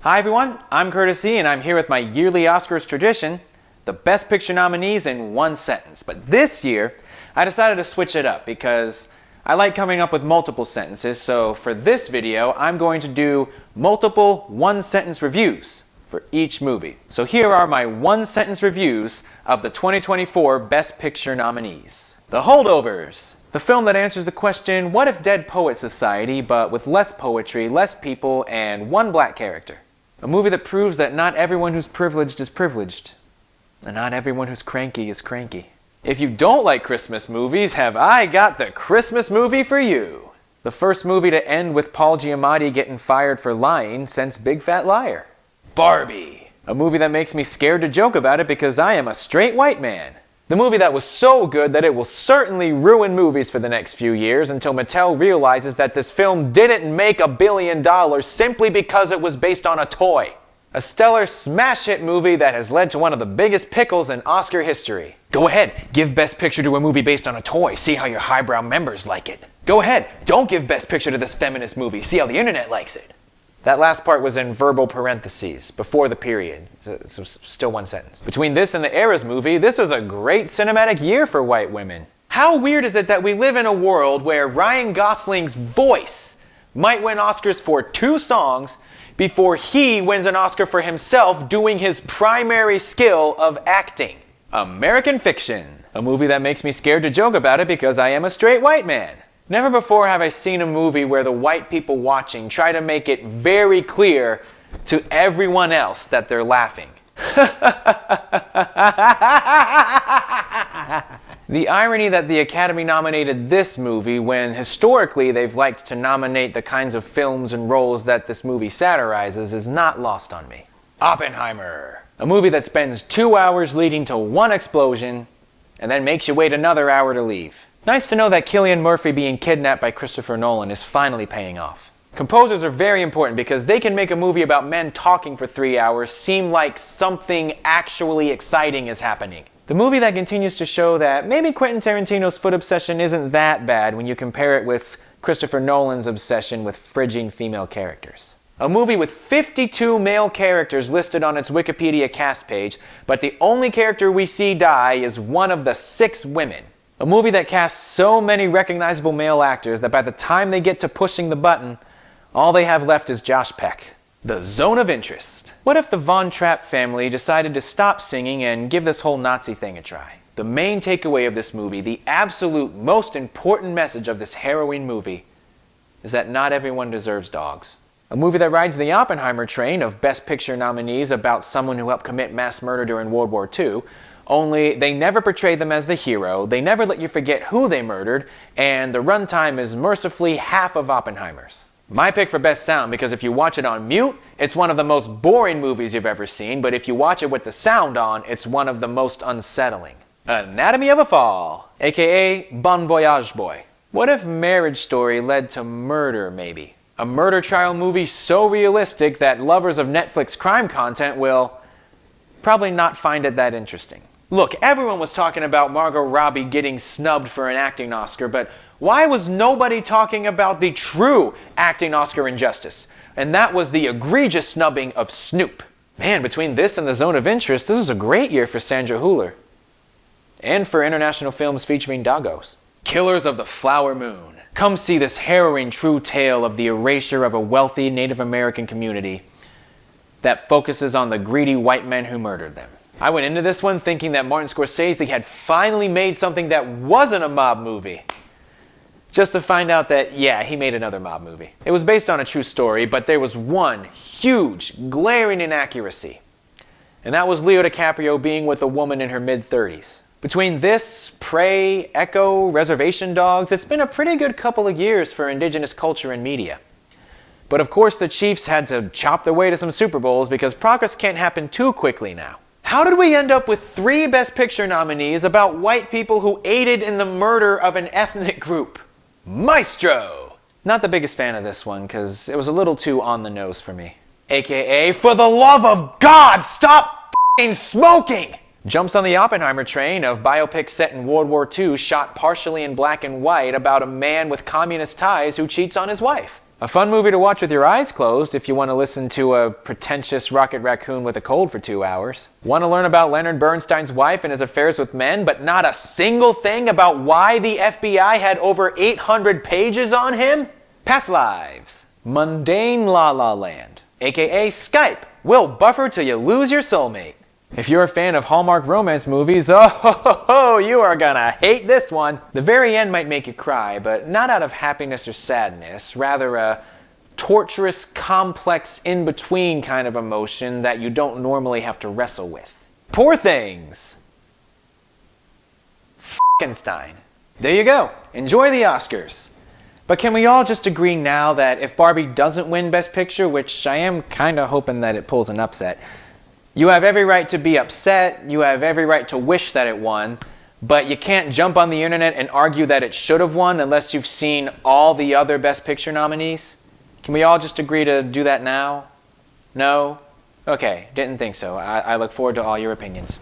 Hi everyone, I'm Courtesy and I'm here with my yearly Oscars tradition, the Best Picture nominees in one sentence. But this year, I decided to switch it up because I like coming up with multiple sentences, so for this video, I'm going to do multiple one-sentence reviews for each movie. So here are my one-sentence reviews of the 2024 Best Picture nominees. The Holdovers. The film that answers the question, what if Dead Poet Society, but with less poetry, less people, and one black character? A movie that proves that not everyone who's privileged is privileged, and not everyone who's cranky is cranky. If you don't like Christmas movies, have I got the Christmas movie for you. The first movie to end with Paul Giamatti getting fired for lying since Big Fat Liar. Barbie. A movie that makes me scared to joke about it because I am a straight white man. The movie that was so good that it will certainly ruin movies for the next few years until Mattel realizes that this film didn't make $1 billion simply because it was based on a toy. A stellar smash hit movie that has led to one of the biggest pickles in Oscar history. Go ahead, give Best Picture to a movie based on a toy. See how your highbrow members like it. Go ahead, don't give Best Picture to this feminist movie. See how the internet likes it. That last part was in verbal parentheses, before the period. So still one sentence. Between this and the Eras movie, this was a great cinematic year for white women. How weird is it that we live in a world where Ryan Gosling's voice might win Oscars for 2 songs before he wins an Oscar for himself doing his primary skill of acting? American Fiction. A movie that makes me scared to joke about it because I am a straight white man. Never before have I seen a movie where the white people watching try to make it very clear to everyone else that they're laughing. The irony that the Academy nominated this movie when historically they've liked to nominate the kinds of films and roles that this movie satirizes is not lost on me. Oppenheimer. A movie that spends 2 hours leading to one explosion and then makes you wait another hour to leave. Nice to know that Cillian Murphy being kidnapped by Christopher Nolan is finally paying off. Composers are very important because they can make a movie about men talking for 3 hours seem like something actually exciting is happening. The movie that continues to show that maybe Quentin Tarantino's foot obsession isn't that bad when you compare it with Christopher Nolan's obsession with fridging female characters. A movie with 52 male characters listed on its Wikipedia cast page, but the only character we see die is one of the 6 women. A movie that casts so many recognizable male actors that by the time they get to pushing the button, all they have left is Josh Peck. The Zone of Interest. What if the Von Trapp family decided to stop singing and give this whole Nazi thing a try? The main takeaway of this movie, the absolute most important message of this harrowing movie, is that not everyone deserves dogs. A movie that rides the Oppenheimer train of Best Picture nominees about someone who helped commit mass murder during World War II, only they never portray them as the hero, they never let you forget who they murdered, and the runtime is mercifully half of Oppenheimer's. My pick for Best Sound because if you watch it on mute, it's one of the most boring movies you've ever seen, but if you watch it with the sound on, it's one of the most unsettling. Anatomy of a Fall, aka Bon Voyage Boy. What if Marriage Story led to murder, maybe? A murder trial movie so realistic that lovers of Netflix crime content will probably not find it that interesting. Look, everyone was talking about Margot Robbie getting snubbed for an acting Oscar, but why was nobody talking about the true acting Oscar injustice? And that was the egregious snubbing of Snoop. Man, between this and The Zone of Interest, this is a great year for Sandra Hüller. And for international films featuring doggos. Killers of the Flower Moon. Come see this harrowing true tale of the erasure of a wealthy Native American community that focuses on the greedy white men who murdered them. I went into this one thinking that Martin Scorsese had finally made something that wasn't a mob movie. Just to find out that, yeah, he made another mob movie. It was based on a true story, but there was one huge, glaring inaccuracy. And that was Leo DiCaprio being with a woman in her mid-30s. Between this, Prey, Echo, Reservation Dogs, it's been a pretty good couple of years for indigenous culture and media. But of course the Chiefs had to chop their way to some Super Bowls because progress can't happen too quickly now. How did we end up with 3 Best Picture nominees about white people who aided in the murder of an ethnic group? Maestro! Not the biggest fan of this one because it was a little too on the nose for me. AKA, for the love of God, stop f***ing smoking! Jumps on the Oppenheimer train of biopics set in World War II shot partially in black and white about a man with communist ties who cheats on his wife. A fun movie to watch with your eyes closed if you want to listen to a pretentious rocket raccoon with a cold for 2 hours. Want to learn about Leonard Bernstein's wife and his affairs with men, but not a single thing about why the FBI had over 800 pages on him? Past lives. Mundane La La Land, aka Skype, will buffer till you lose your soulmate. If you're a fan of Hallmark romance movies, you are gonna hate this one. The very end might make you cry, but not out of happiness or sadness, rather a torturous, complex, in-between kind of emotion that you don't normally have to wrestle with. Poor Things. Frankenstein. There you go. Enjoy the Oscars. But can we all just agree now that if Barbie doesn't win Best Picture, which I am kinda hoping that it pulls an upset, you have every right to be upset, you have every right to wish that it won, but you can't jump on the internet and argue that it should have won unless you've seen all the other Best Picture nominees? Can we all just agree to do that now? No? Okay, didn't think so. I look forward to all your opinions.